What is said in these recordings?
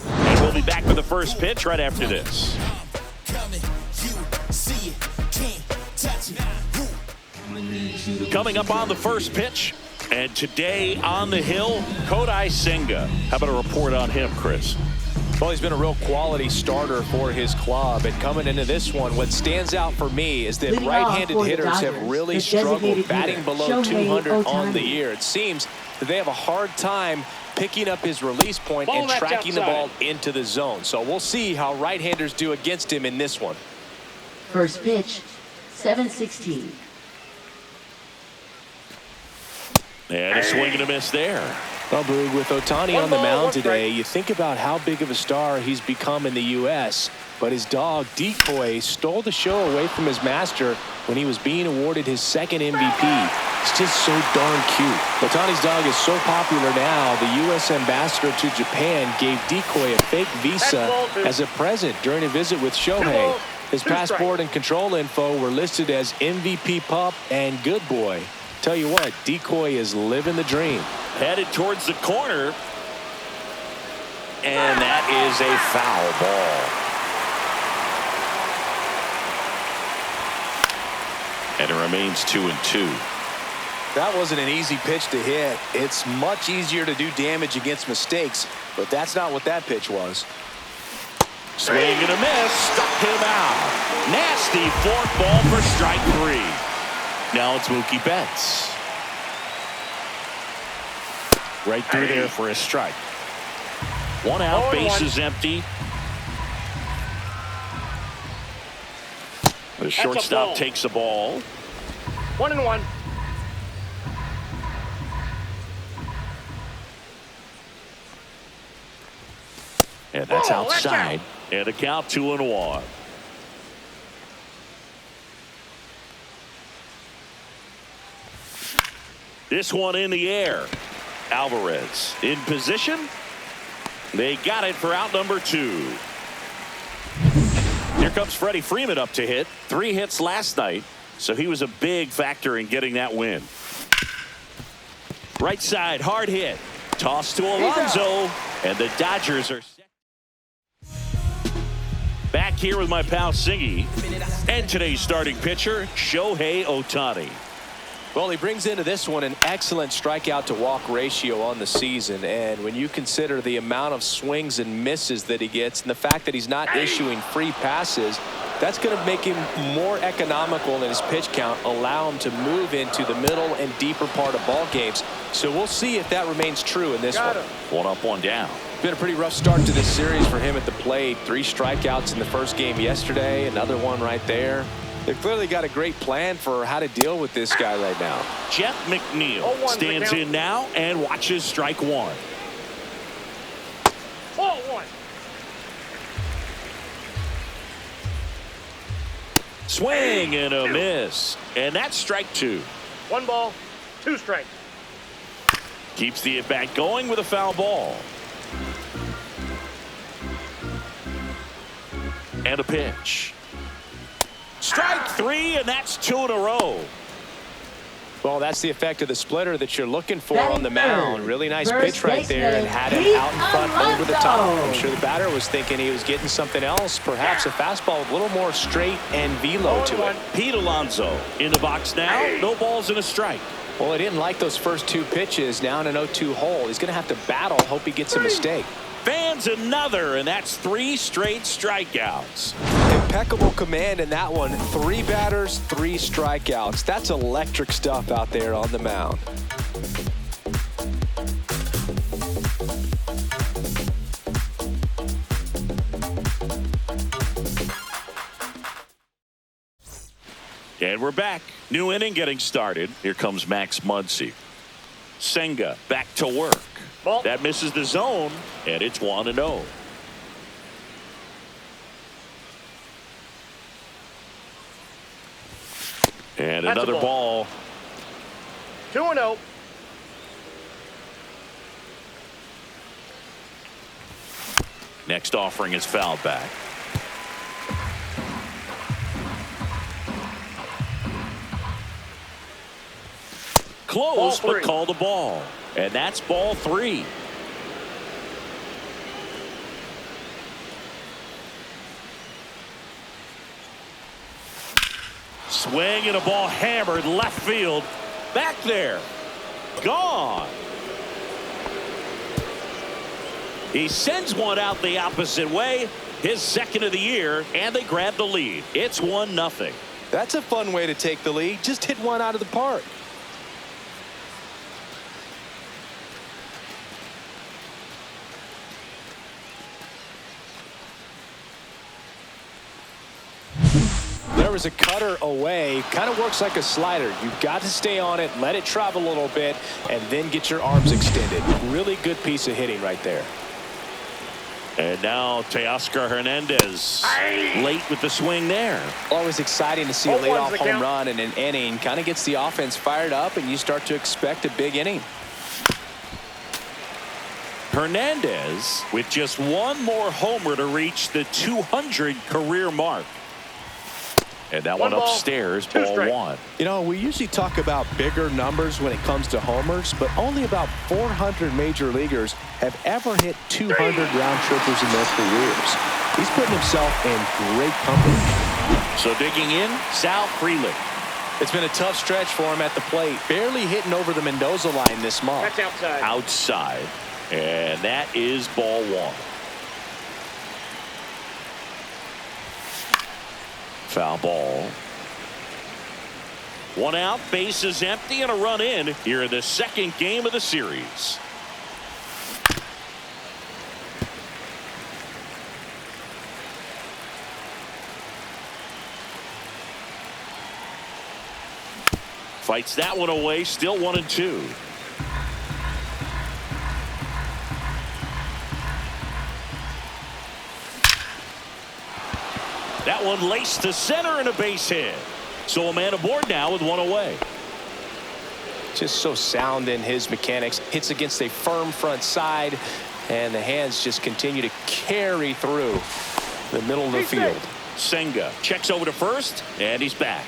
And we'll be back for the first pitch right after this. Coming up on the first pitch, and today on the hill, Kodai Senga. How about a report on him, Chris? Well, he's been a real quality starter for his club, and coming into this one, what stands out for me is that right-handed hitters have really struggled batting below 200 on the year. It seems that they have a hard time picking up his release point and tracking the ball into the zone. So we'll see how right-handers do against him in this one. First pitch, 7:16. And a swing and a miss there. Well, Boog, with Otani on the mound today, you think about how big of a star he's become in the U.S., but his dog, Decoy, stole the show away from his master when he was being awarded his second MVP. It's just so darn cute. Otani's dog is so popular now, the U.S. ambassador to Japan gave Decoy a fake visa as a present during a visit with Shohei. His passport and control info were listed as MVP Pup and Good Boy. Tell you what, Decoy is living the dream. Headed towards the corner. And that is a foul ball. And it remains 2-2. That wasn't an easy pitch to hit. It's much easier to do damage against mistakes, but that's not what that pitch was. Swing and a miss. Struck him out. Nasty fork ball for strike 3. Now it's Mookie Betts. Right through there for a strike. One out, bases empty. The shortstop takes the ball. 1-1. And that's outside. And a count 2-1. This one in the air. Alvarez in position. They got it for out number 2. Here comes Freddie Freeman up to hit. 3 hits last night, so he was a big factor in getting that win. Right side, hard hit. Toss to Alonso, and the Dodgers are set. Back here with my pal Singy, and today's starting pitcher, Shohei Otani. Well, he brings into this one an excellent strikeout to walk ratio on the season, and when you consider the amount of swings and misses that he gets and the fact that he's not issuing free passes, that's going to make him more economical in his pitch count, allow him to move into the middle and deeper part of ball games. So we'll see if that remains true in this one. 1 up, 1 down. Been a pretty rough start to this series for him at the plate. 3 strikeouts in the first game yesterday, another one right there. They've clearly got a great plan for how to deal with this guy right now. Jeff McNeil stands in now and watches strike 1. 0-1. Swing and a miss. And that's strike 2. 1 ball, 2 strikes. Keeps the at-bat going with a foul ball. And a pitch. Strike 3, and that's 2 in a row. Well, that's the effect of the splitter that you're looking for on the mound. Really nice pitch right there, and had it out in front over the top. I'm sure the batter was thinking he was getting something else, perhaps a fastball with a little more straight and velo to it. Pete Alonso in the box now. No balls and a strike. Well, he didn't like those first 2 pitches. Now in an 0-2 hole, he's going to have to battle, hope he gets a mistake. Fans another, and that's 3 straight strikeouts. Impeccable command in that one. 3 batters, 3 strikeouts. That's electric stuff out there on the mound. And we're back. New inning getting started. Here comes Max Muncy. Senga back to work. Ball. That misses the zone, and it's 1-0. And That's another a ball. 2-0. Next offering is fouled back. close, Ball but three. called the ball. And that's ball 3. Swing and a ball hammered left field. Back there. Gone. He sends one out the opposite way. His second of the year, and they grab the lead. It's 1-0. That's a fun way to take the lead. Just hit one out of the park. There was a cutter away. Kind of works like a slider. You've got to stay on it, let it travel a little bit, and then get your arms extended. Really good piece of hitting right there. And now Teoscar Hernandez late with the swing there. Always exciting to see a Both ones leadoff the home count. run in an inning. Kind of gets the offense fired up, and you start to expect a big inning. Hernandez with just one more homer to reach the 200 career mark. And that one One ball, upstairs, two ball strikes. 1. You know, we usually talk about bigger numbers when it comes to homers, but only about 400 major leaguers have ever hit 200 round trippers in their careers. He's putting himself in great company. So digging in, Sal Frelick. It's been a tough stretch for him at the plate, barely hitting over the Mendoza line this month. That's outside. Outside. And that is ball 1. Foul ball. 1 out, bases empty, and a run in here in the second game of the series. Fights that one away, still 1-2. That one laced to center and a base hit. So a man aboard now with 1 away. Just so sound in his mechanics. Hits against a firm front side, and the hands just continue to carry through the middle of the field. Senga checks over to first, and he's back.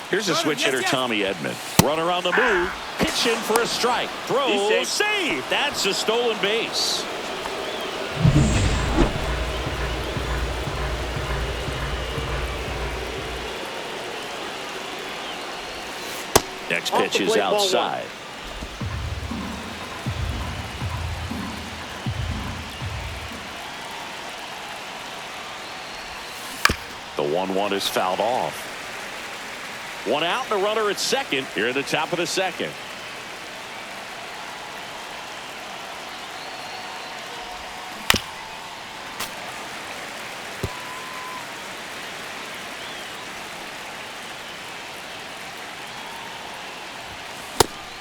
Here's a switch hitter, Tommy Edman. Runner on the move. Pitch in for a strike. Throw. Save. That's a stolen base. Next pitch is outside. The 1-1 is fouled off. 1 out and a runner at second here at the top of the second.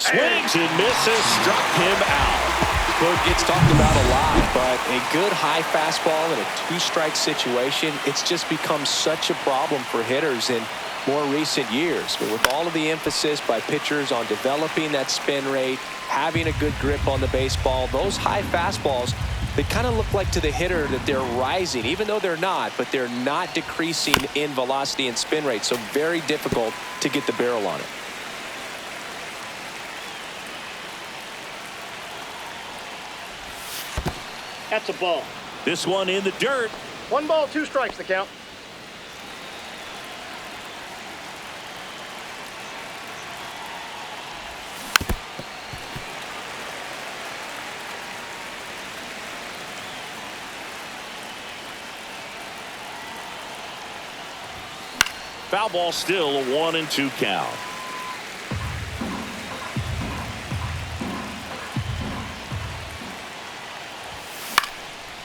Swings and misses, struck him out. Boog gets talked about a lot, but a good high fastball in a 2-strike situation, it's just become such a problem for hitters in more recent years. But with all of the emphasis by pitchers on developing that spin rate, having a good grip on the baseball, those high fastballs, they kind of look like to the hitter that they're rising, even though they're not, but they're not decreasing in velocity and spin rate. So very difficult to get the barrel on it. That's a ball. This one in the dirt. 1 ball, 2 strikes the count. Foul ball, still a 1-2 count.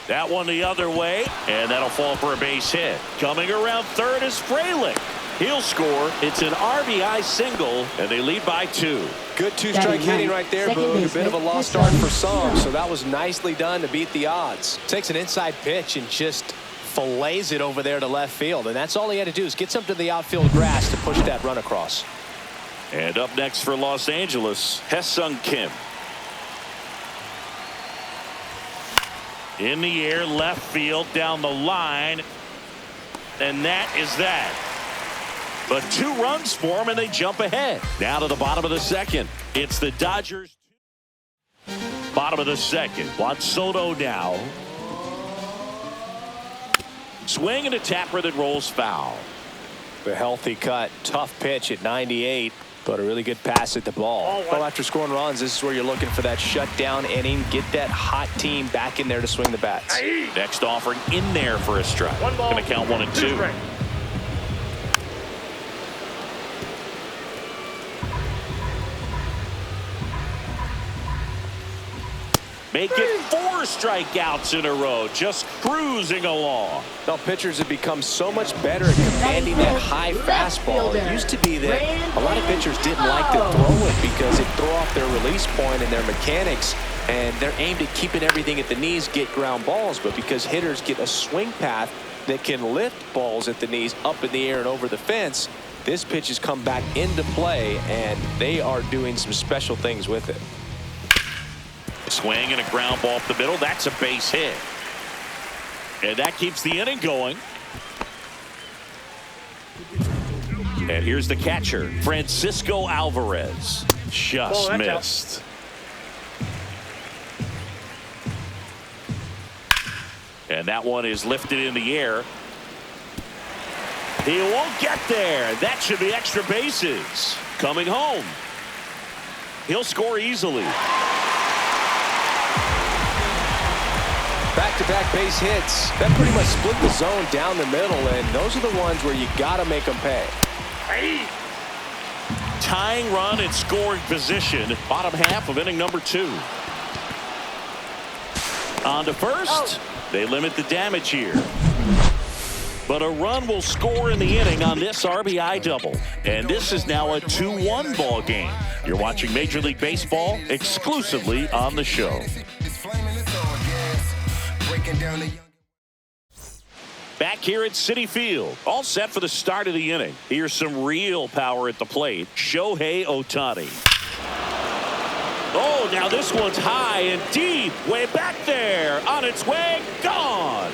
That one the other way, and that'll fall for a base hit. Coming around third is Frelick. He'll score. It's an RBI single, and they lead by 2. Good 2-strike hitting right there, Boog. A bit of a lost start for some, so that was nicely done to beat the odds. Takes an inside pitch and just fillets it over there to left field, and that's all he had to do is get something to the outfield grass to push that run across. And up next for Los Angeles, Hesung Kim. In the air, left field, down the line. And that is that. But 2 runs for them, and they jump ahead. Now to the bottom of the second. It's the Dodgers. Bottom of the second. Juan Soto now. Swing and a tapper that rolls foul. A healthy cut. Tough pitch at 98. But a really good pass at the ball. Well, after scoring runs, this is where you're looking for that shutdown inning. Get that hot team back in there to swing the bats. Next offering in there for a strike. Going to count 1 and 2. Make it 4 strikeouts in a row, just cruising along. Now, pitchers have become so much better at commanding that high fastball. It used to be that a lot of pitchers didn't like to throw it because it threw off their release point and their mechanics, and they're aimed at keeping everything at the knees, get ground balls. But because hitters get a swing path that can lift balls at the knees up in the air and over the fence, this pitch has come back into play, and they are doing some special things with it. Swing and a ground ball up the middle. That's a base hit. And that keeps the inning going. And here's the catcher, Francisco Alvarez. Just missed. And that one is lifted in the air. He won't get there. That should be extra bases. Coming home. He'll score easily. Back-to-back base hits. That pretty much split the zone down the middle, and those are the ones where you got to make them pay. Tying run in scoring position. Bottom half of inning number 2. On to first. They limit the damage here. But a run will score in the inning on this RBI double. And this is now a 2-1 ball game. You're watching Major League Baseball exclusively on the show. Back here at Citi Field, all set for the start of the inning. Here's some real power at the plate. Shohei Otani. Oh, now this one's high and deep. Way back there. On its way. Gone.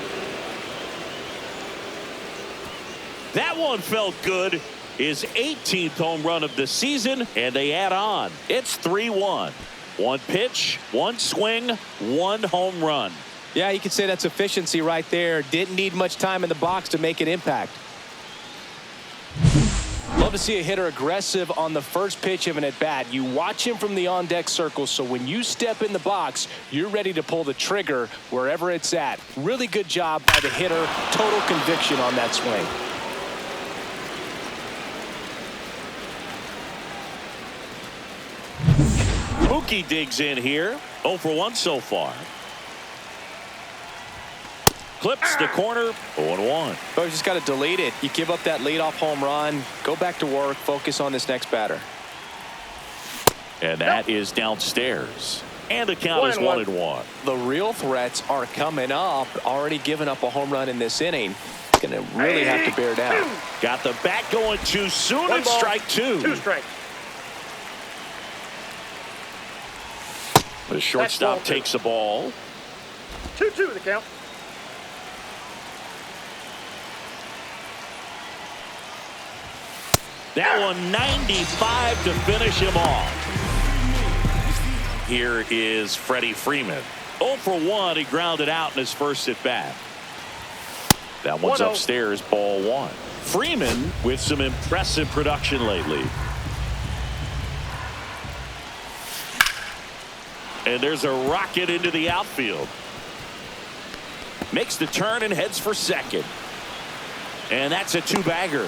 That one felt good. His 18th home run of the season, and they add on. It's 3-1. 1 pitch, 1 swing, 1 home run. Yeah, you could say that's efficiency right there. Didn't need much time in the box to make an impact. Love to see a hitter aggressive on the first pitch of an at-bat. You watch him from the on-deck circle, so when you step in the box, you're ready to pull the trigger wherever it's at. Really good job by the hitter. Total conviction on that swing. Mookie digs in here. 0 for 1 so far. Clips the corner. 0-1. Oh, you just got to delete it. You give up that leadoff home run. Go back to work. Focus on this next batter. And that is downstairs. And the count is 1-1. The real threats are coming up. Already given up a home run in this inning. Going to really have to bear down. Got the bat going too soon. And strike 2. 2 strikes. The shortstop takes the ball. 2-2 the count. That one 95 to finish him off. Here is Freddie Freeman. 0 for 1. He grounded out in his first at bat. That one's upstairs, ball 1. Freeman with some impressive production lately. And there's a rocket into the outfield. Makes the turn and heads for second. And that's a 2-bagger.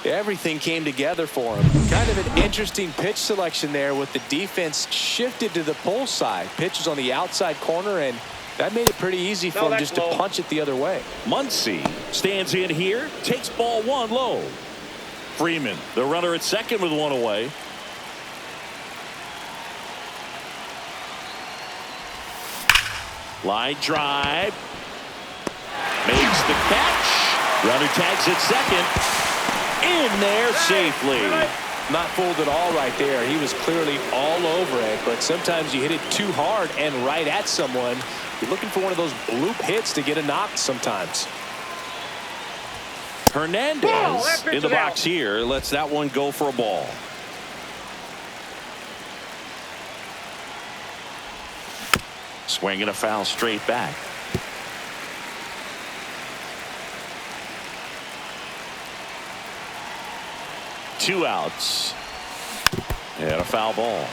Everything came together for him. Kind of an interesting pitch selection there with the defense shifted to the pull side. Pitch was on the outside corner, and that made it pretty easy for him just to punch it the other way. Muncy stands in here, takes ball 1 low. Freeman, the runner at second with 1 away. Line drive. Makes the catch. Runner tags at second. In there safely. Not fooled at all right there. He was clearly all over it, but sometimes you hit it too hard and right at someone. You're looking for one of those bloop hits to get a knock sometimes. Hernandez in the box here lets that one go for a ball. Swinging a foul straight back. Two outs. And a foul ball.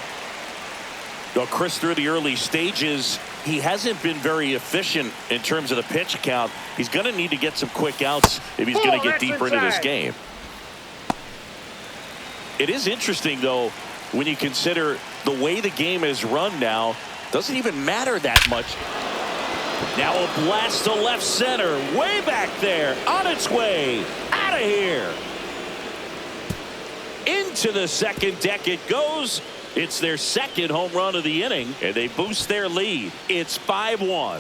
Well, Chris, through the early stages, he hasn't been very efficient in terms of the pitch count. He's going to need to get some quick outs if he's going to get deeper into this game. It is interesting, though, when you consider the way the game is run now, doesn't even matter that much. Now a blast to left center, way back there, on its way, out of here. Into the second deck it goes. It's their second home run of the inning, and they boost their lead. It's 5-1.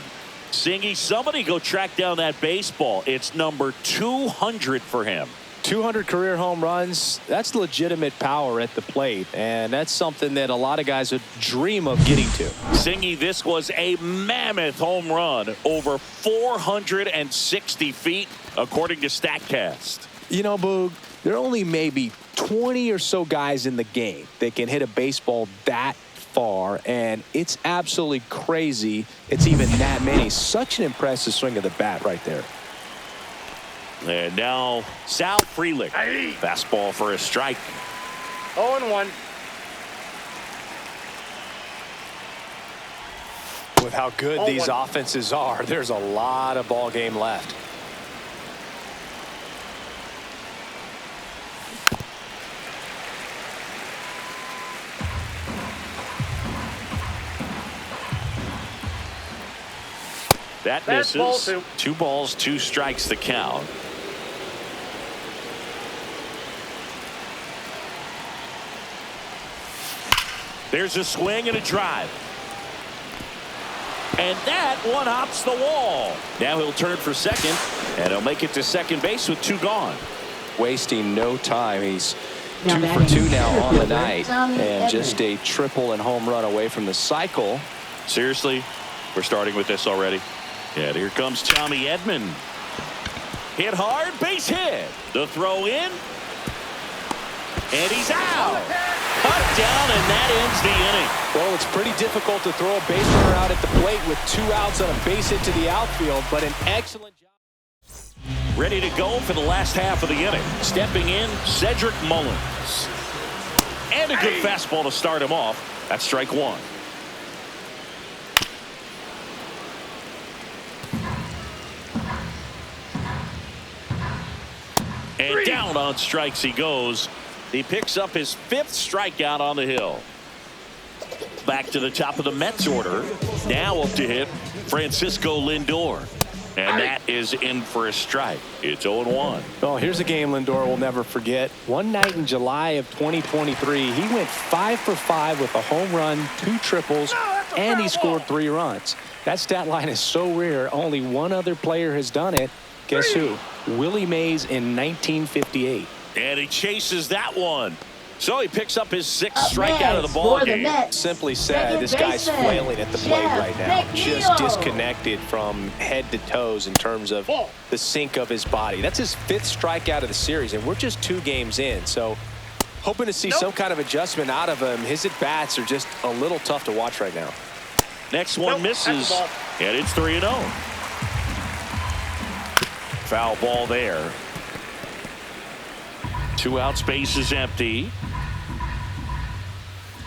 Singy, somebody go track down that baseball. It's number 200 for him. 200 career home runs, that's legitimate power at the plate, and that's something that a lot of guys would dream of getting to. Singy, this was a mammoth home run, over 460 feet, according to StatCast. You know, Boog, there are only maybe 20 or so guys in the game that can hit a baseball that far, and it's absolutely crazy it's even that many. Such an impressive swing of the bat right there. And now Sal Frelick. Fastball for a strike. 0-1. With how good these offenses are, there's a lot of ball game left. That misses. 2 balls, 2 strikes the count. There's a swing and a drive. And that one hops the wall. Now he'll turn for second, and he'll make it to second base with 2 gone. Wasting no time. He's 2 for 2 now on the night, and just a triple and home run away from the cycle. Seriously, we're starting with this already. Yeah, here comes Tommy Edman. Hit hard, base hit. The throw in. And he's out. Cut down, and that ends the inning. Well, it's pretty difficult to throw a base runner out at the plate with 2 outs on a base hit to the outfield, but an excellent job. Ready to go for the last half of the inning. Stepping in, Cedric Mullins. And a good fastball to start him off. That's strike 1. And down on strikes he goes. He picks up his 5th strikeout on the hill. Back to the top of the Mets order. Now up to hit Francisco Lindor. And that is in for a strike. It's 0-1. Well, here's a game Lindor will never forget. One night in July of 2023, he went 5 for 5 with a home run, 2 triples, and he scored 3 runs. That stat line is so rare, only one other player has done it. Guess who? Willie Mays in 1958. And he chases that one. So he picks up his 6th strikeout of the ball game. Simply said, this guy's flailing at the plate right now. Just disconnected from head to toes in terms of the sink of his body. That's his 5th strikeout of the series, and we're just 2 games in. So hoping to see some kind of adjustment out of him. His at-bats are just a little tough to watch right now. Next one misses, and it's 3-0. Foul ball there. 2 outs, base is empty.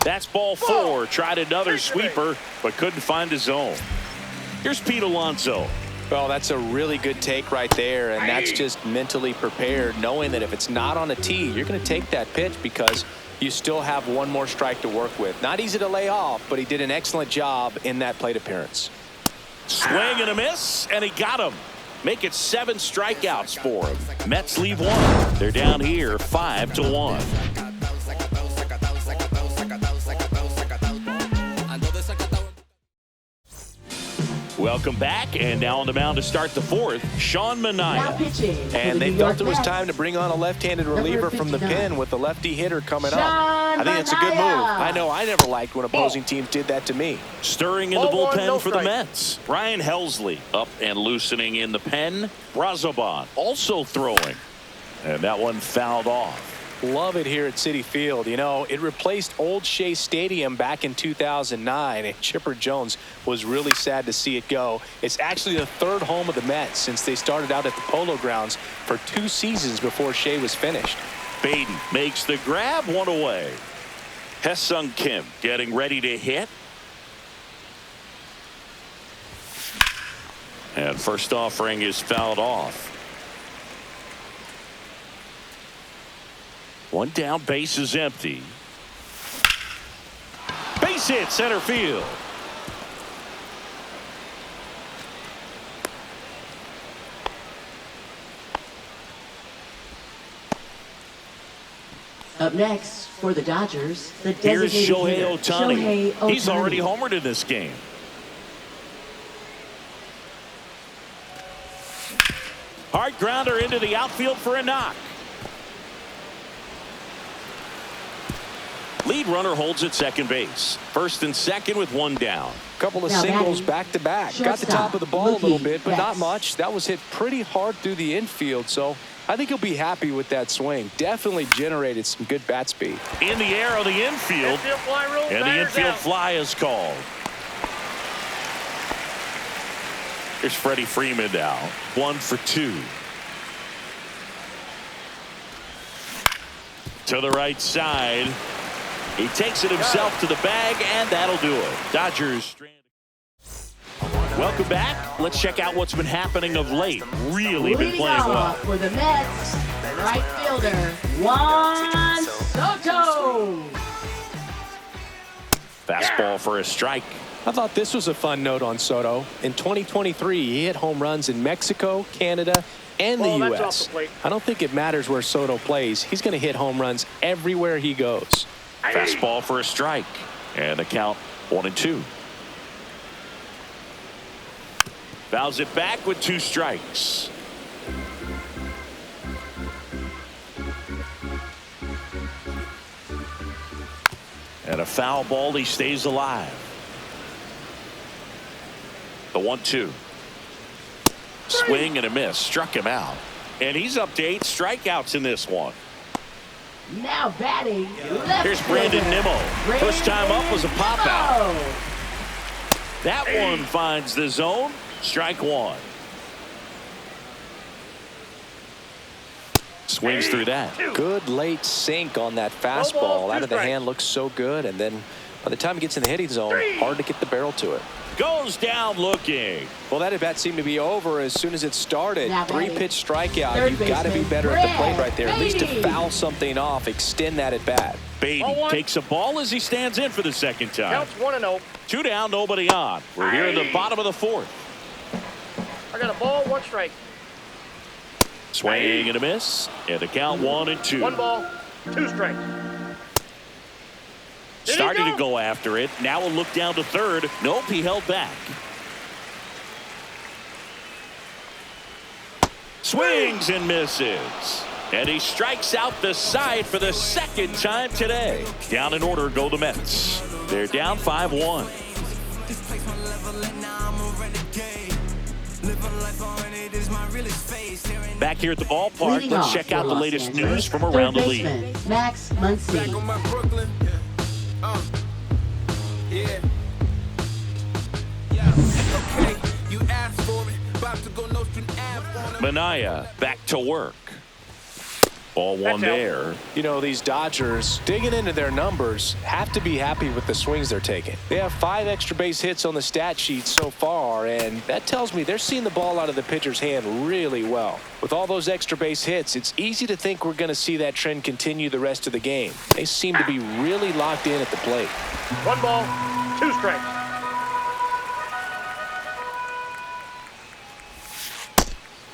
That's ball 4. Tried another sweeper, but couldn't find his zone. Here's Pete Alonso. Well, that's a really good take right there, and that's just mentally prepared, knowing that if it's not on a tee, you're going to take that pitch because you still have 1 more strike to work with. Not easy to lay off, but he did an excellent job in that plate appearance. Swing and a miss, and he got him. Make it 7 strikeouts for him. Mets leave 1. They're down here 5-1. Welcome back, and now on the mound to start the 4th, Sean Manaea. And they felt it was time to bring on a left-handed reliever from the pen with the lefty hitter coming up. I think it's a good move. I know I never liked when opposing teams did that to me. Stirring in the bullpen for the Mets. Brian Helsley up and loosening in the pen. Brazoban also throwing. And that one fouled off. Love it here at Citi Field. You know, it replaced Old Shea Stadium back in 2009, and Chipper Jones was really sad to see it go. It's actually the third home of the Mets since they started out at the Polo Grounds for 2 seasons before Shea was finished. Baden makes the grab, one away. Hesung Kim getting ready to hit. And first offering is fouled off. One down, base is empty. Base hit, center field. Up next for the Dodgers, the Here's designated Shohei hitter, Otani. Shohei Ohtani. He's already homered in this game. Hard grounder into the outfield for a knock. Lead runner holds at second base. First and second with one down. Couple of Now singles batting, back to back. Got the shortstop, top of the ball a little Mookie bit, but not Betts. much. That was hit pretty hard through the infield, so I think he'll be happy with that swing. Definitely generated some good bat speed. In the air on the infield. Infield fly rule. And the Batter's infield out. fly is called. Here's Freddie Freeman now. 1 for 2. To the right side. He takes it himself to the bag, and that'll do it. Dodgers stranded. Welcome back. Let's check out what's been happening of late. Really been Leading playing well. off for the Mets, right fielder, Juan Soto. Fastball for a strike. I thought this was a fun note on Soto. In 2023, he hit home runs in Mexico, Canada, and the Ball, that's off U.S. the plate. I don't think it matters where Soto plays. He's going to hit home runs everywhere he goes. Fastball for a strike. And the count 1-2. Fouls it back with 2 strikes. And a foul ball. He stays alive. The 1-2. Swing and a miss. Struck him out. And he's up to 8 strikeouts in this one. Now batting, left Here's Brandon fielder, Nimmo. First time up was a pop out. Nimmo. That one finds the zone. Strike 1. Swings through that. Good late sink on that fastball. Out of the hand, looks so good. And then by the time he gets in the hitting zone, hard to get the barrel to it. Goes down looking. Well, that at bat seemed to be over as soon as it started. Now batting, 3-pitch strikeout. third You've got to be baseman, better at the plate Brad right there. At least to Beatty. foul something off, extend that at bat. Beatty 0-1. takes a ball as he stands in for the second time. Counts 1-0. 2 down, nobody on. We're here in the bottom of the 4th. I got a ball, 1 strike. Swing and a miss. And the count 1-2. 1 ball, 2 strikes. Did he Starting go? to go after it. Now a look down to third. Nope, he held back. Swings and misses. And he strikes out the side for the second time today. Down in order go the Mets. They're down 5-1. Back here at the ballpark, Leading let's off check for out the Los latest Angeles, news from third around the league. baseman, Max Muncy. Minaya back to work. Ball 1 That's out. there. You know, these Dodgers, digging into their numbers, have to be happy with the swings they're taking. They have 5 extra base hits on the stat sheet so far, and that tells me they're seeing the ball out of the pitcher's hand really well. With all those extra base hits, it's easy to think we're going to see that trend continue the rest of the game. They seem to be really locked in at the plate. 1 ball, 2 strikes.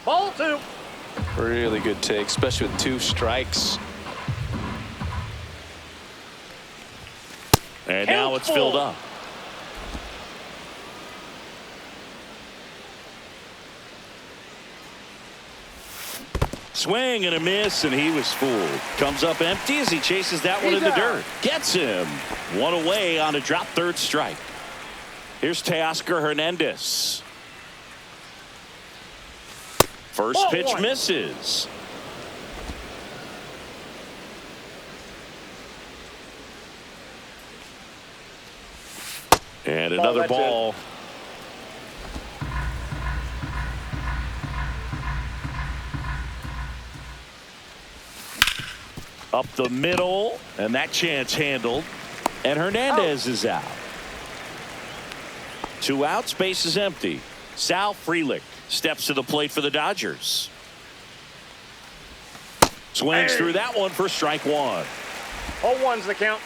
Ball 2. Really good take, especially with 2 strikes. And now it's filled up. Swing and a miss, and he was fooled. Comes up empty as he chases that one in the dirt. Gets him. 1 away on a drop third strike. Here's Teoscar Hernandez. First Ball pitch 1. misses. And another ball. Up the middle, and that chance handled. And Hernandez is out. 2 outs, base is empty. Sal Frelick steps to the plate for the Dodgers. Swings through that one for strike 1. 0-1's the count.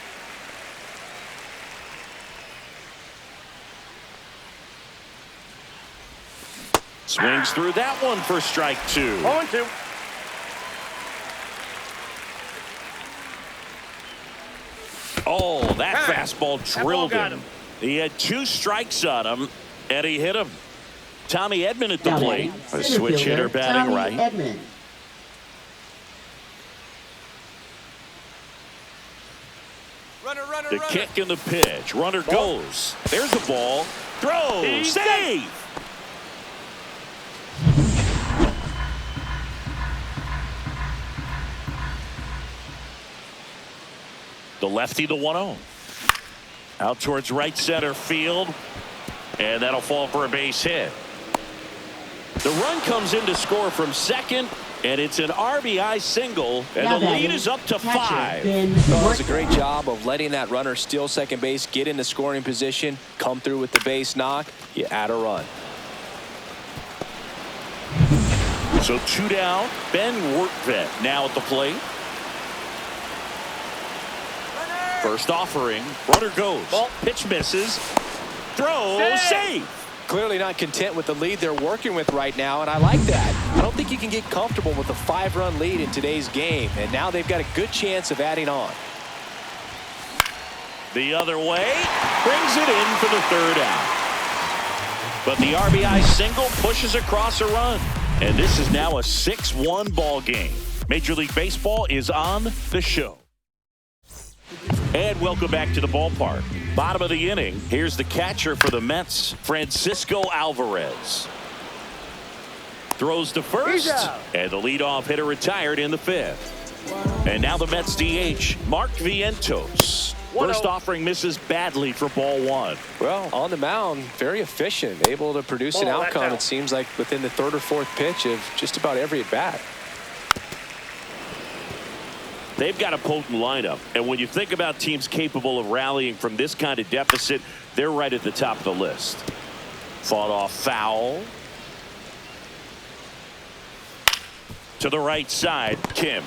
Swings through that one for strike 2. 0-2. Oh, that fastball drilled got him. He had 2 strikes on him, and he hit him. Tommy Edman at the plate. A switch hitter batting right. Edman. The kick and the pitch. Runner goes. There's the ball. Throw. Save. The lefty, the 1-0. Out towards right center field. And that'll fall for a base hit. The run comes in to score from second. And it's an RBI single. And the lead is up to 5. Well, it's a great job of letting that runner steal second base, get into scoring position, come through with the base knock. You add a run. So 2 down. Ben Wertvet now at the plate. First offering. Runner goes. Ball. Pitch misses. Throw. Save. Clearly not content with the lead they're working with right now, and I like that. I don't think you can get comfortable with a 5-run lead in today's game, and now they've got a good chance of adding on. The other way. Brings it in for the 3rd out. But the RBI single pushes across a run. And this is now a 6-1 ball game. Major League Baseball is on the show. And welcome back to the ballpark. Bottom of the inning. Here's the catcher for the Mets, Francisco Alvarez. Throws to first, and the leadoff hitter retired in the 5th. And now the Mets DH, Mark Vientos. First offering misses badly for ball 1. Well, on the mound, very efficient, able to produce an outcome, it seems like, within the 3rd or 4th pitch of just about every at-bat. They've got a potent lineup, and when you think about teams capable of rallying from this kind of deficit, they're right at the top of the list. Fought off foul. To the right side, Kim.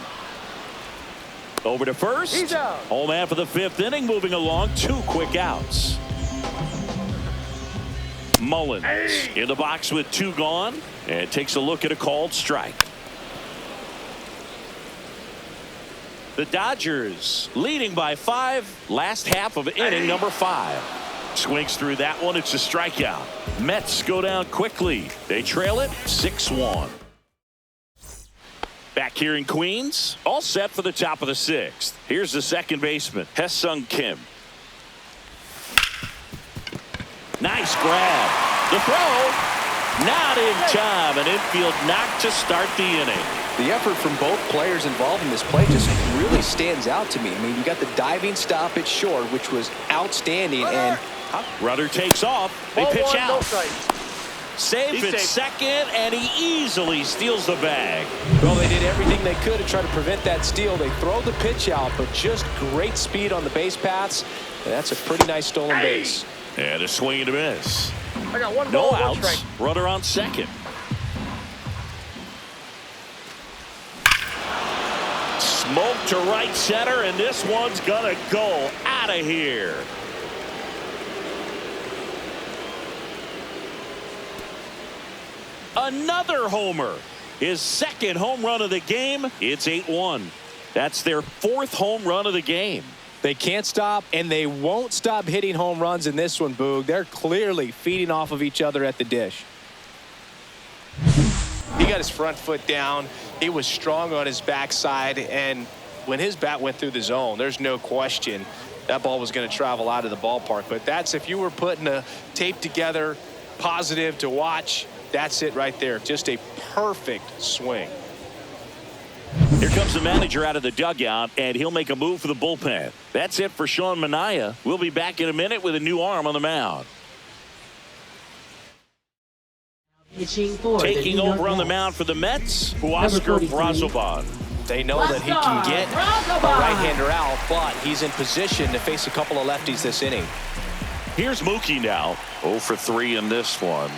Over to first. He's out. Home man for the 5th inning, moving along. 2 quick outs. Mullins in the box with 2 gone, and takes a look at a called strike. The Dodgers leading by 5. Last half of inning number 5. Swings through that one. It's a strikeout. Mets go down quickly. They trail it 6-1. Back here in Queens, all set for the top of the 6th. Here's the second baseman, Hesung Kim. Nice grab. The throw, not in time. An infield knock to start the inning. The effort from both players involved in this play just really stands out to me. I mean, you got the diving stop at short, which was outstanding, and runner takes off. They Ball pitch 1, out. no strikes. Safe at second, and he easily steals the bag. Well, they did everything they could to try to prevent that steal. They throw the pitch out, but just great speed on the base paths, and that's a pretty nice stolen base. And a swing and a miss. I got 1 No ball, 1 outs. strike. Runner on second. Smoke to right center, and this one's gonna go out of here. Another homer. His 2nd home run of the game. It's 8-1. That's their 4th home run of the game. They can't stop, and they won't stop hitting home runs in this one, Boog. They're clearly feeding off of each other at the dish. He got his front foot down. He was strong on his backside, and when his bat went through the zone, there's no question that ball was going to travel out of the ballpark. But that's, if you were putting a tape together, positive to watch, that's it right there. Just a perfect swing. Here comes the manager out of the dugout, and he'll make a move for the bullpen. That's it for Sean Manaea. We'll be back in a minute with a new arm on the mound. Taking over on the mound for the Mets, Oscar Brazoban. They know that he can get a right-hander out, but he's in position to face a couple of lefties this inning. Here's Mookie now. 0 for 3 in this one.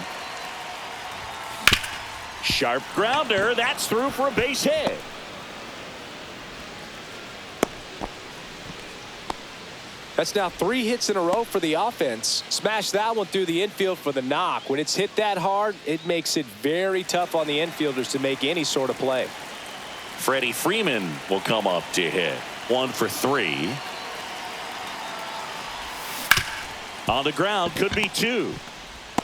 Sharp grounder. That's through for a base hit. That's now 3 hits in a row for the offense. Smash that one through the infield for the knock. When it's hit that hard, it makes it very tough on the infielders to make any sort of play. Freddie Freeman will come up to hit. 1 for 3. On the ground, could be 2.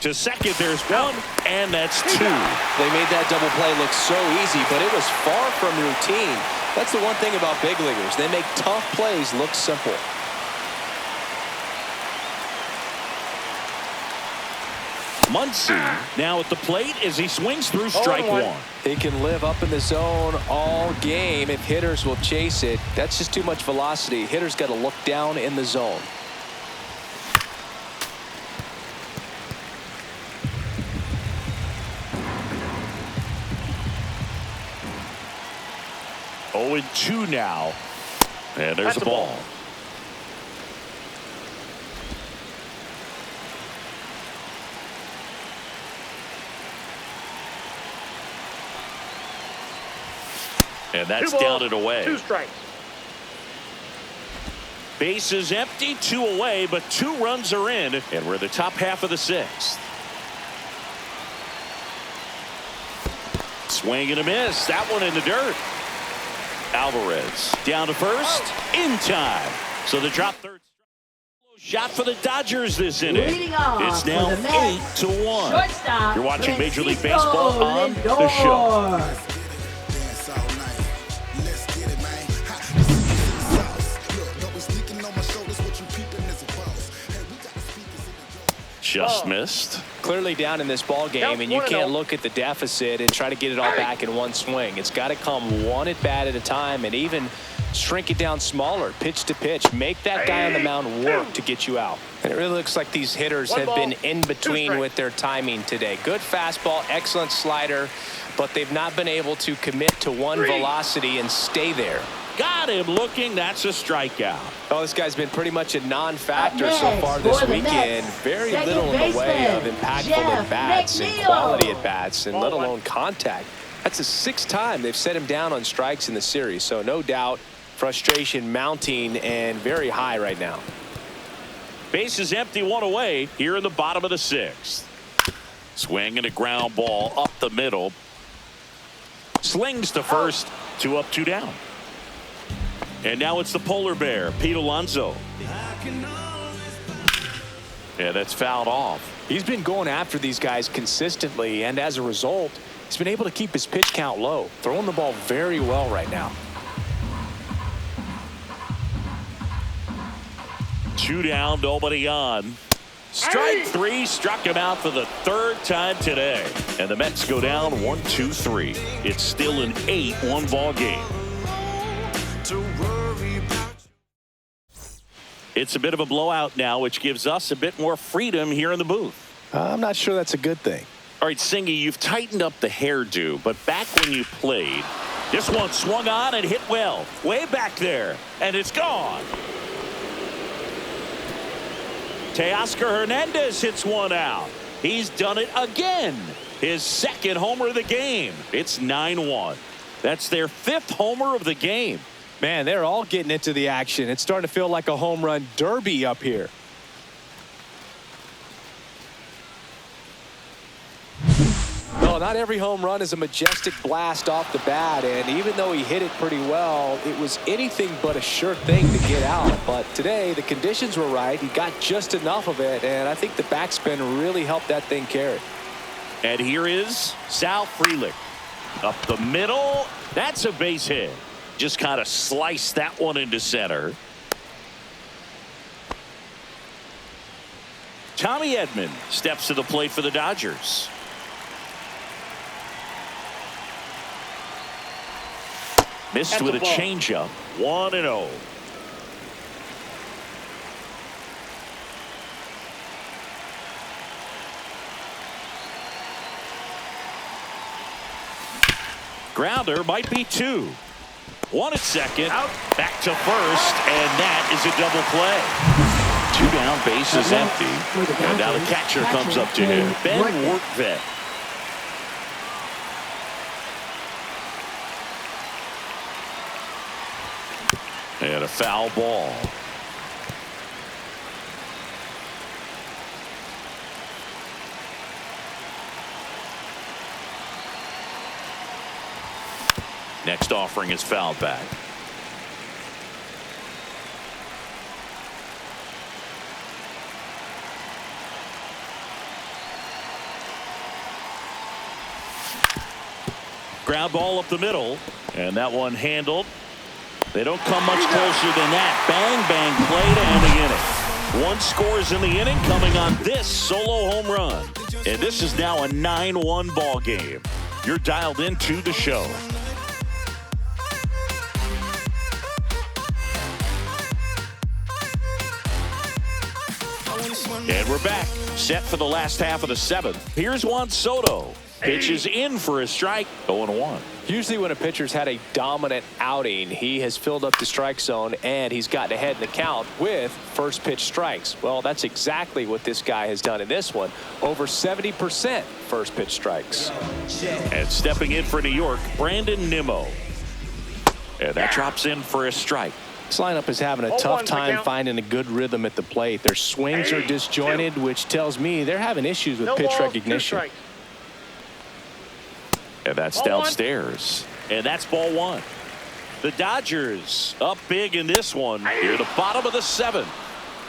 To second, there's 1, and that's 2. They made that double play look so easy, but it was far from routine. That's the one thing about big leaguers. They make tough plays look simple. Muncy now at the plate as he swings through strike 1. He can live up in the zone all game if hitters will chase it. That's just too much velocity. Hitters got to look down in the zone. Oh, and 2 now. And there's the ball. And that's down and away. 2 strikes. Base is empty, 2 away, but 2 runs are in, and we're in the top half of the 6th. Swing and a miss. That one in the dirt. Alvarez down to first in time. So the drop third shot for the Dodgers this inning. It's now 8-1. You're watching Major League Baseball on the show. Just missed. Clearly down in this ball game, and you can't look at the deficit and try to get it all back in one swing. It's got to come one at bat at a time, and even shrink it down smaller, pitch to pitch. Make that guy on the mound work to get you out. And it really looks like these hitters have been in between with their timing today. Good fastball, excellent slider, but they've not been able to commit to one velocity and stay there. Got him looking. That's a strikeout. Oh, this guy's been pretty much a non-factor so far this weekend. Very little in the way of impactful at-bats and quality at-bats, and let alone contact. That's the 6th time they've set him down on strikes in the series, so no doubt frustration mounting and very high right now. Base is empty, 1 away here in the bottom of the 6th. Swing and a ground ball up the middle. Slings to first. 2 up, 2 down. And now it's the polar bear, Pete Alonso. Yeah, that's fouled off. He's been going after these guys consistently, and as a result, he's been able to keep his pitch count low, throwing the ball very well right now. 2 down, nobody on. Strike 3, struck him out for the 3rd time today. And the Mets go down 1-2-3. It's still an 8-1 ball game. It's a bit of a blowout now, which gives us a bit more freedom here in the booth. I'm not sure that's a good thing. All right, Singy, you've tightened up the hairdo, but back when you played, this one swung on and hit well. Way back there, and it's gone. Teoscar Hernandez hits one out. He's done it again. His 2nd homer of the game. It's 9-1. That's their 5th homer of the game. Man, they're all getting into the action. It's starting to feel like a home run derby up here. No, not every home run is a majestic blast off the bat, and even though he hit it pretty well, it was anything but a sure thing to get out. But today, the conditions were right. He got just enough of it, and I think the backspin really helped that thing carry. And here is Sal Frelick. Up the middle. That's a base hit. Just kind of sliced that one into center. Tommy Edman steps to the plate for the Dodgers. Missed That's with a the ball. changeup. 1-0. Grounder might be 2. 1 at second. Out. Back to first, and that is a double play. 2 down, bases empty. And now the catcher comes up to him. Ben Workvet. And a foul ball. Next offering is fouled back. Ground ball up the middle, and that one handled. They don't come much closer than that. Bang, bang play to end the inning. 1 scores in the inning coming on this solo home run. And this is now a 9-1 ball game. You're dialed into the show. And we're back, set for the last half of the 7th. Here's Juan Soto. Pitches in for a strike, 0-1. Usually when a pitcher's had a dominant outing, he has filled up the strike zone and he's gotten ahead in the count with first pitch strikes. Well, that's exactly what this guy has done in this one. Over 70% first pitch strikes. And stepping in for New York, Brandon Nimmo. And that drops in for a strike. This lineup is having a tough time finding a good rhythm at the plate. Their swings are disjointed, which tells me they're having issues with pitch recognition. And that's downstairs. And that's ball 1. The Dodgers up big in this one. Here the bottom of the 7th.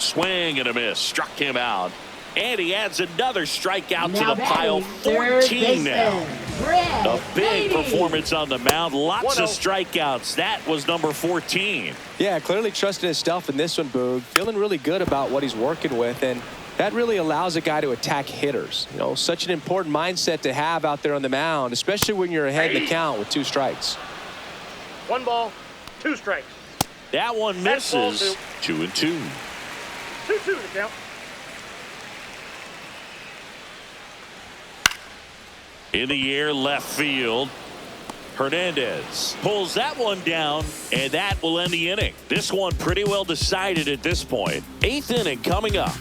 Swing and a miss. Struck him out. And he adds another strikeout to the pile. 14 now. A big performance on the mound. Lots of strikeouts. That was number 14. Yeah, clearly trusting his stuff in this one, Boog. Feeling really good about what he's working with. And that really allows a guy to attack hitters. You know, such an important mindset to have out there on the mound, especially when you're ahead in the count with 2 strikes. 1 ball, 2 strikes. That one misses. 2-2. 2-2 to count. In the air, left field. Hernandez pulls that one down, and that will end the inning. This one pretty well decided at this point. 8th inning coming up.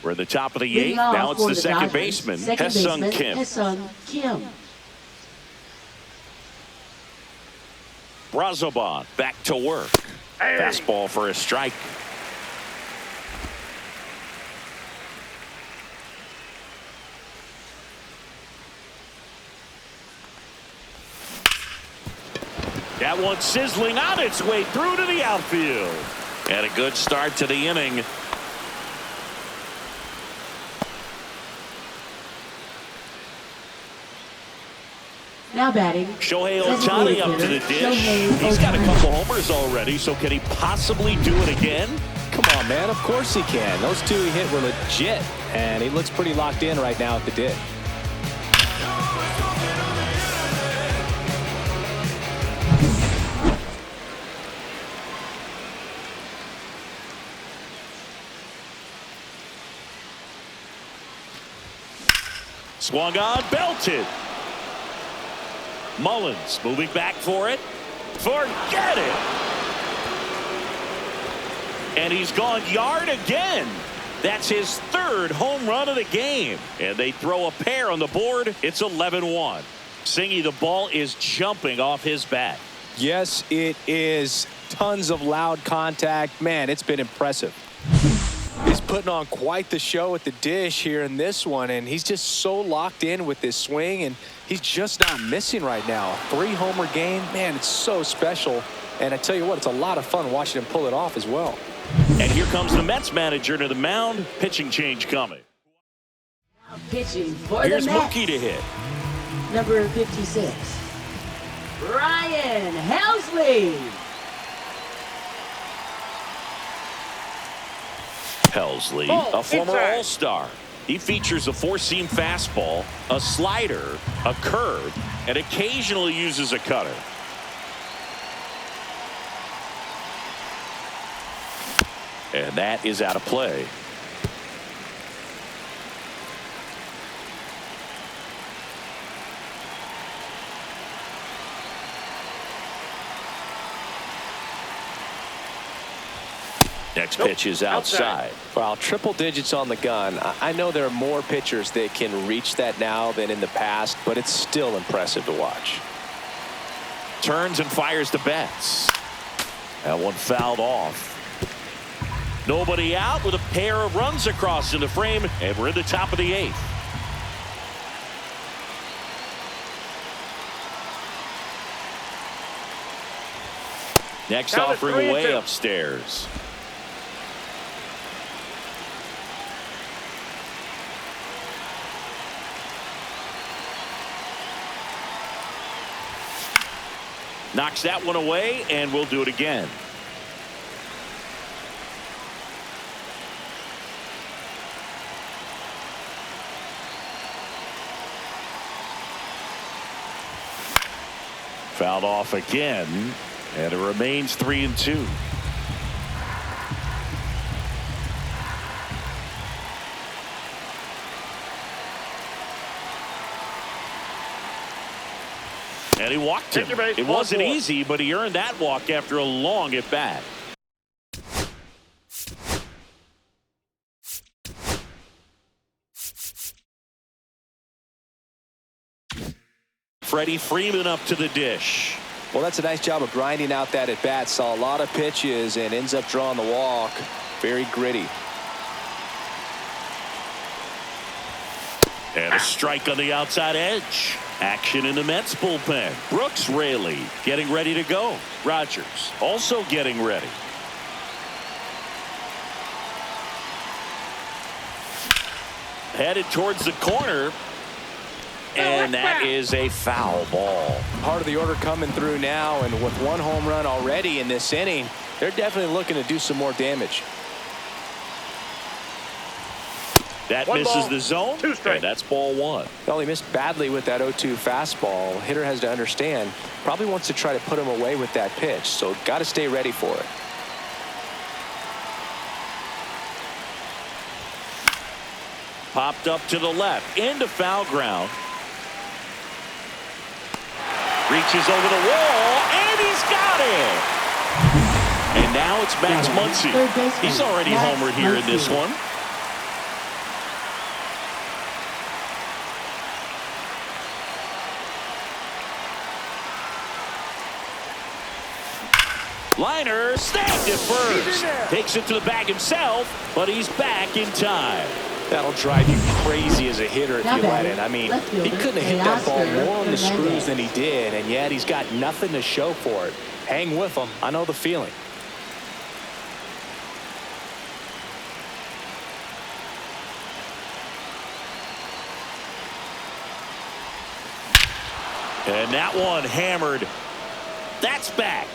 We're at the top of the 8th. Now it's the second baseman, Hae-Sung Kim. Brazoban back to work. Fastball for a strike. That one sizzling on its way through to the outfield. And a good start to the inning. Now batting, Shohei Otani up to the dish. He's got a couple homers already, so can he possibly do it again? Come on, man. Of course he can. Those 2 he hit were legit, and he looks pretty locked in right now at the dish. Swung on, belted. Mullins moving back for it. Forget it. And he's gone yard again. That's his 3rd home run of the game. And they throw a pair on the board. It's 11-1. Singy, the ball is jumping off his bat. Yes, it is. Tons of loud contact. Man, it's been impressive. He's putting on quite the show at the dish here in this one, and he's just so locked in with this swing, and he's just not missing right now. 3-homer game, man, it's so special. And I tell you what, it's a lot of fun watching him pull it off as well. And here comes the Mets manager to the mound. Pitching change coming. pitching for Here's the Mets. Mookie to hit. Number 56, Ryan Helsley. Helsley, a former All-Star. He features a four-seam fastball, a slider, a curve, and occasionally uses a cutter. And that is out of play. Next pitch is outside. Well, triple digits on the gun. I know there are more pitchers that can reach that now than in the past, but it's still impressive to watch. Turns and fires to Betts. That one fouled off. Nobody out with a pair of runs across in the frame, and we're in the top of the 8th. Next offering way upstairs. Knocks that one away, and we'll do it again. Fouled off again, and it remains 3-2. And he walked him. It wasn't easy, but he earned that walk after a long at bat. Freddie Freeman up to the dish. Well, that's a nice job of grinding out that at bat. Saw a lot of pitches and ends up drawing the walk. Very gritty. And a strike on the outside edge. Action in the Mets bullpen. Brooks Raley getting ready to go. Rogers also getting ready. Headed towards the corner. And that is a foul ball. Part of the order coming through now, and with one home run already in this inning, they're definitely looking to do some more damage. That misses the zone, and that's ball 1. Well, he missed badly with that 0-2 fastball. Hitter has to understand, probably wants to try to put him away with that pitch, so got to stay ready for it. Popped up to the left, into foul ground. Reaches over the wall, and he's got it. And now it's Max Muncy. He's already homered here in this one. Liner snagged it first. Takes it to the bag himself, but he's back in time. That'll drive you crazy as a hitter if you let it. I mean, he couldn't have hit that ball more on the screws than he did, and yet he's got nothing to show for it. Hang with him. I know the feeling. And that one hammered. That's back.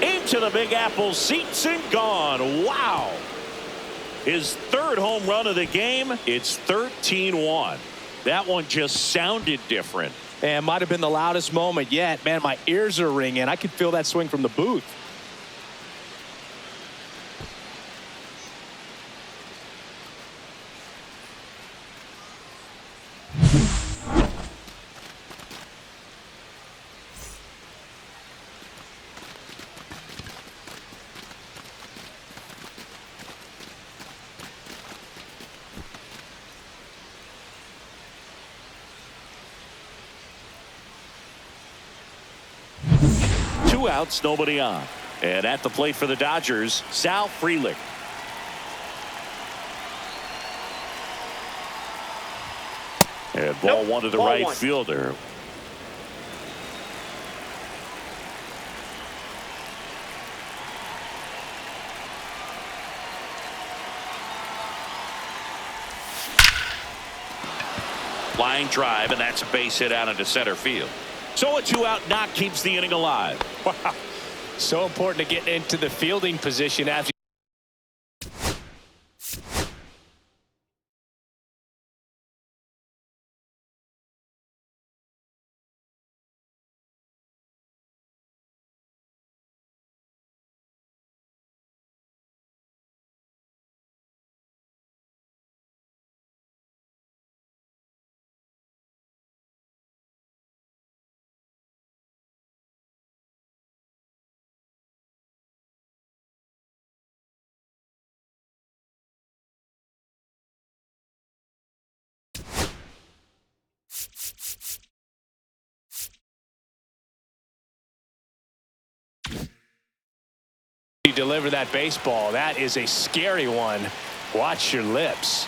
Into the Big Apple, seats and gone. Wow. His third home run of the game. It's 13-1. That one just sounded different. And might have been the loudest moment yet. Man, my ears are ringing. I could feel that swing from the booth. Two outs, nobody on. And at the plate for the Dodgers, Sal Frelick. And ball one to the right fielder. Line drive, and that's a base hit out into center field. So a 2-out knock keeps the inning alive. Wow. So important to get into the fielding position after. You deliver that baseball. That is a scary one. Watch your lips.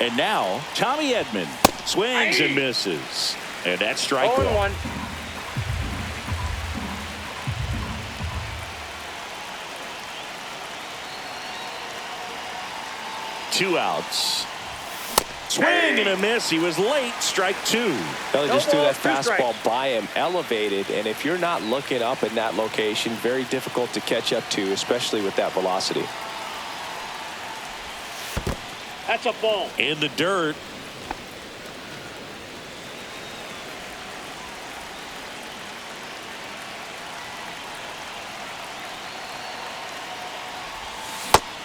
And now, Tommy Edman swings and misses. And that's strike one. 0-1. Two outs. Swing and a miss. He was late. Strike two. Belly just threw that Two fastball strikes. by him, elevated, and if you're not looking up in that location, very difficult to catch up to, especially with that velocity. That's a ball. In the dirt.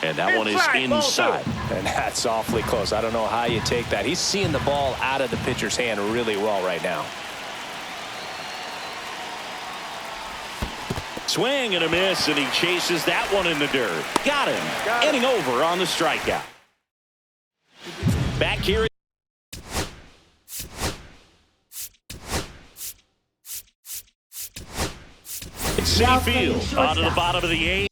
And that one is inside. And that's awfully close. I don't know how you take that. He's seeing the ball out of the pitcher's hand really well right now. Swing and a miss, and he chases that one in the dirt. Got him. Inning over on the strikeout. Back here. It's Citi Field. On to the bottom of the eighth.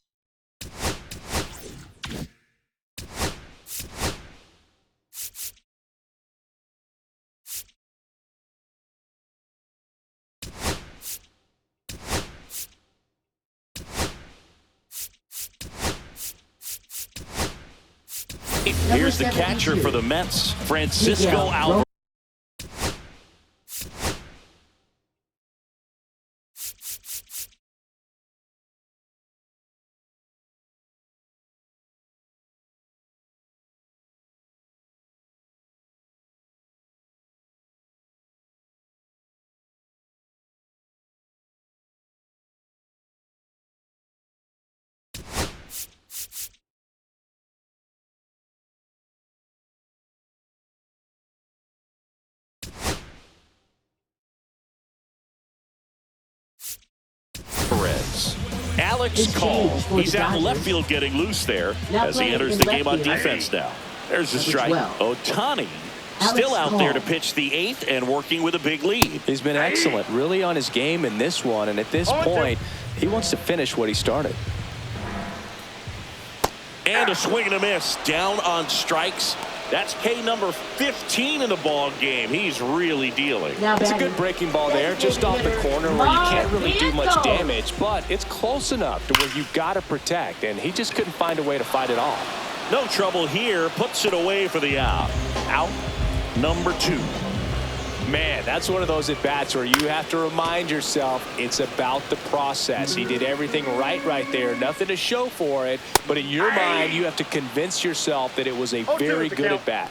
Here's the catcher for the Mets, Francisco Alvarez. Alex Cole. He's out in left field getting loose there as he enters the game on defense now. There's a strike. Otani still out there to pitch the eighth and working with a big lead. He's been excellent, really on his game in this one, and at this point, he wants to finish what he started. And a swing and a miss down on strikes. That's K number 15 in the ball game. He's really dealing. It's a good breaking ball there, just off the corner where you can't really do much damage, but it's close enough to where you've got to protect, and he just couldn't find a way to fight it off. No trouble here. Puts it away for the out. Out number 2. Man, that's one of those at-bats where you have to remind yourself it's about the process. He did everything right there. Nothing to show for it. But in your mind, you have to convince yourself that it was a very good at-bat.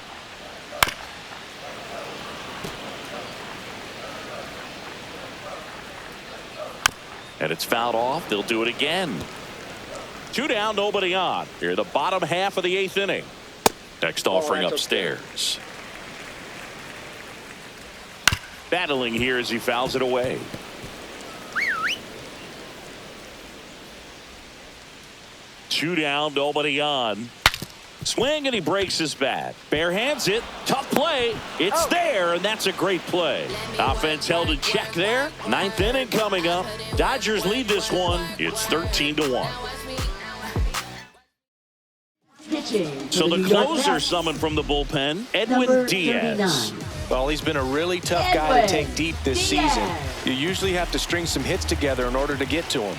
And it's fouled off. They'll do it again. 2 down, nobody on. Here, the bottom half of the 8th inning. Next offering upstairs. Battling here as he fouls it away. Two down, nobody on. Swing, and he breaks his bat. Bare hands it. Tough play. It's there, and that's a great play. Offense held in check there. 9th inning coming up. Dodgers lead this one. It's 13-1. So the closer summoned from the bullpen, Edwin Diaz. Well, he's been a really tough guy to take deep this season. You usually have to string some hits together in order to get to him.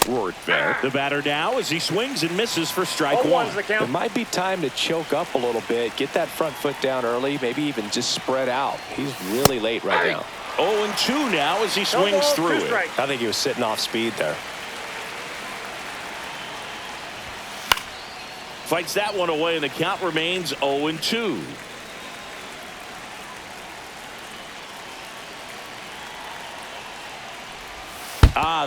The batter now as he swings and misses for strike one. It might be time to choke up a little bit, get that front foot down early, maybe even just spread out. He's really late right now. 0-2 now as he swings through it. I think he was sitting off speed there. Fights that one away, and the count remains 0-2.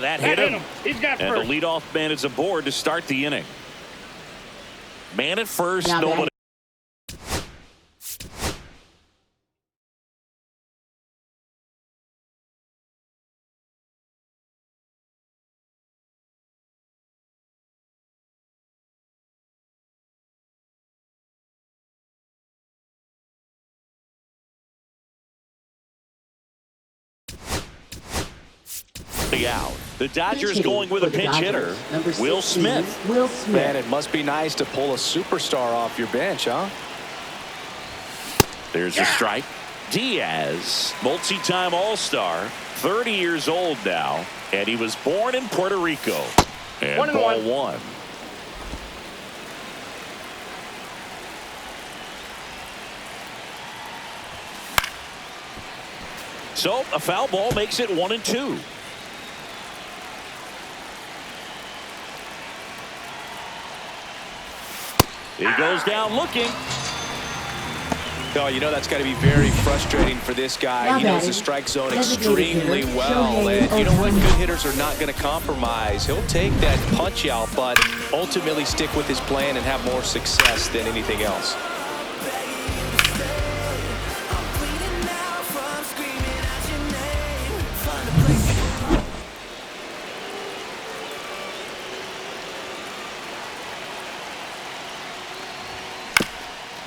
That hit him. He's got and first. The leadoff man is aboard to start the inning. Man at first, nobody. the out. The Dodgers going with a pinch hitter, Will Smith. Man, it must be nice to pull a superstar off your bench, huh? There's a strike. Diaz, multi-time All-Star, 30 years old now, and he was born in Puerto Rico. And ball one. So a foul ball makes it 1-2. He goes down looking. Oh, you know that's got to be very frustrating for this guy. He knows the strike zone extremely well. And you know what? Good hitters are not going to compromise. He'll take that punch out, but ultimately stick with his plan and have more success than anything else.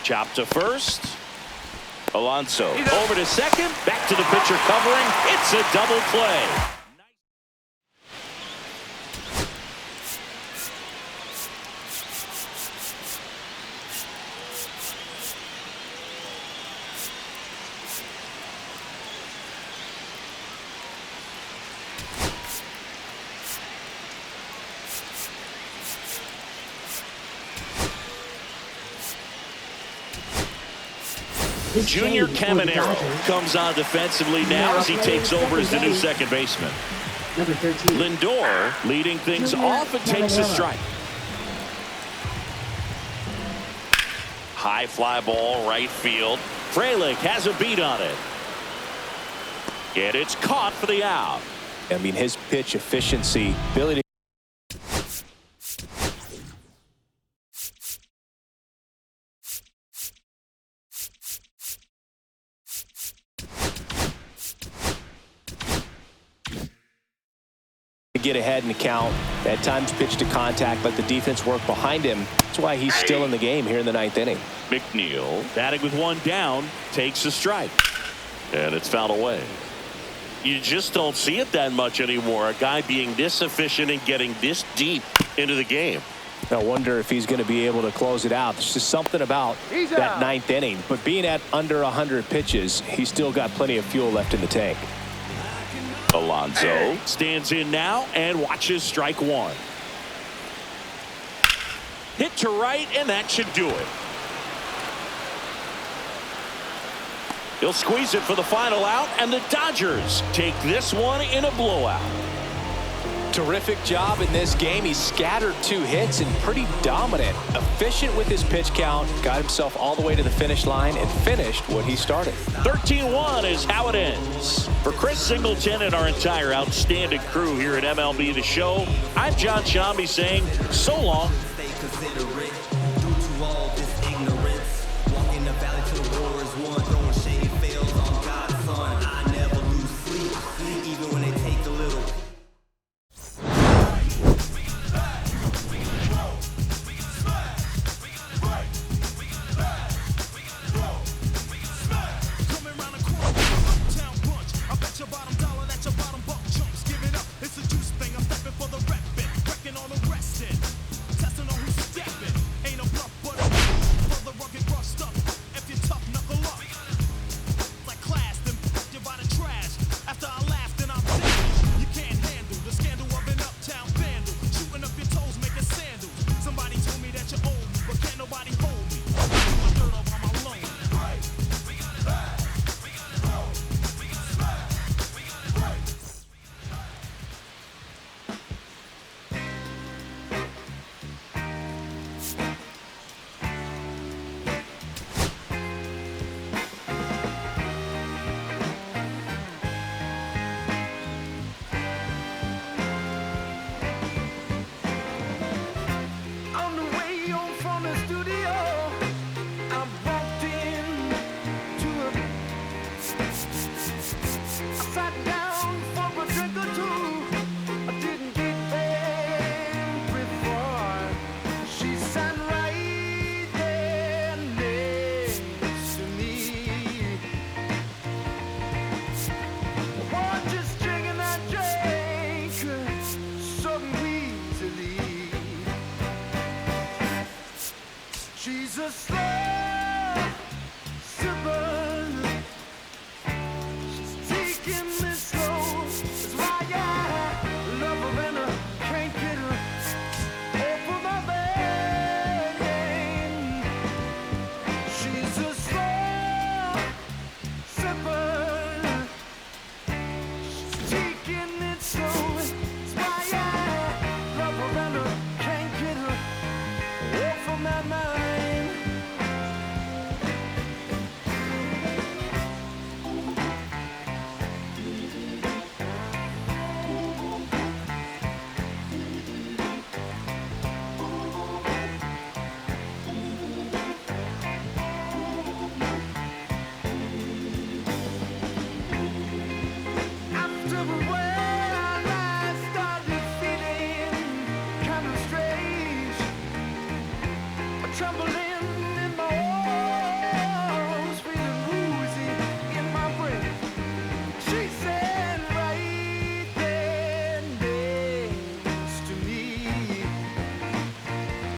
Chop to first. Alonso over to second. Back to the pitcher covering. It's a double play. Junior Caminero comes on defensively now as he takes over as the new second baseman. Number 13. Lindor leading things off and takes a strike. High fly ball right field. Frelick has a beat on it. And it's caught for the out. I mean, his pitch efficiency, ability to get ahead in the count. At times pitch to contact, let the defense work behind him. That's why he's still in the game here in the ninth inning. McNeil batting with one down takes a strike. And it's fouled away. You just don't see it that much anymore. A guy being this efficient and getting this deep into the game. I wonder if he's going to be able to close it out. There's just something about that ninth inning. But being at under 100 pitches, he's still got plenty of fuel left in the tank. Alonso stands in now and watches strike one. Hit to right, and that should do it. He'll squeeze it for the final out, and the Dodgers take this one in a blowout. Terrific job in this game. He scattered 2 hits and pretty dominant. Efficient with his pitch count. Got himself all the way to the finish line and finished what he started. 13-1 is how it ends. For Chris Singleton and our entire outstanding crew here at MLB The Show, I'm John Shambi saying so long. Just drinking that drink. She's a slow sipper. She's taking me slow. That's why I love her and I can't get her off of my brain. She's a slow sipper. She's taking it slow. That's why I love her and I can't get her off of my mind. After a while, I started feeling kind of strange, a trembling.